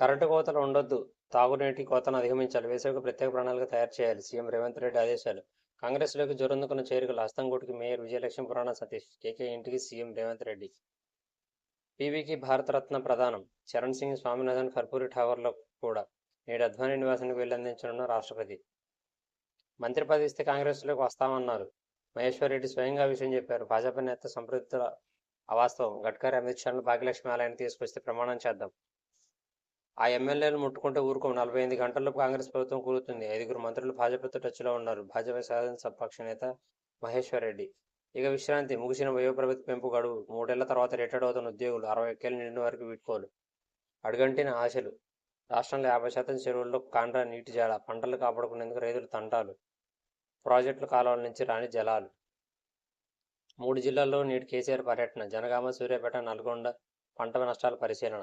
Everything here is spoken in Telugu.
కరెంటు కోతలు ఉండొద్దు. తాగునీటి కోతను అధిగమించాలి. వేసవికి ప్రత్యేక ప్రణాళిక తయారు చేయాలి. సీఎం రేవంత్ రెడ్డి ఆదేశాలు. కాంగ్రెస్లోకి జొరందుకున్న చేరికలు. హస్తంగూటికి మేయర్ విజయలక్ష్మి పురాణ సతీష్. కేకే ఇంటికి సీఎం రేవంత్ రెడ్డి. పీవీకి భారతరత్న ప్రదానం. చరణ్ సింగ్ స్వామినాథన్ కర్పూరి ఠావర్లో కూడా. నేడు అద్వానీ నివాసానికి వెళ్లందించనున్న రాష్ట్రపతి. మంత్రి పదవి ఇస్తే కాంగ్రెస్లోకి వస్తామన్నారు. మహేశ్వర్ రెడ్డి స్వయంగా ఆ విషయం చెప్పారు. భాజపా నేత సంపృక్తుల అవాస్తవం. గడ్కరీ అమిత్ షాను భాగ్యలక్ష్మి ఆలయానికి తీసుకొస్తే ప్రమాణం చేద్దాం. ఆ ఎమ్మెల్యేలు ముట్టుకుంటే ఊరుకోం. 48 గంటల్లో కాంగ్రెస్ ప్రభుత్వం కూలుతుంది. 5గురు మంత్రులు భాజపాతో టచ్లో ఉన్నారు. భాజపా శాసనసభాపక్ష నేత మహేశ్వర్ రెడ్డి. ఇక విశ్రాంతి. ముగిసిన వయోపరిమితి పెంపు గడువు. 3 ఏళ్ల తర్వాత రిటైర్డ్ అవుతున్న ఉద్యోగులు. 61 నిండిన వారికి వీడ్కోలు. అడుగంటిన ఆశలు. రాష్ట్రంలో 50% చెరువుల్లో కాండ్రా నీటి జాడ. పంటలు కాపాడుకునేందుకు రైతులు తంటాలు. ప్రాజెక్టుల కాలువల నుంచి రాని జలాలు. 3 జిల్లాల్లో నేడు కేసీఆర్ పర్యటన. జనగామ, సూర్యాపేట, నల్గొండ పంట నష్టాల పరిశీలన.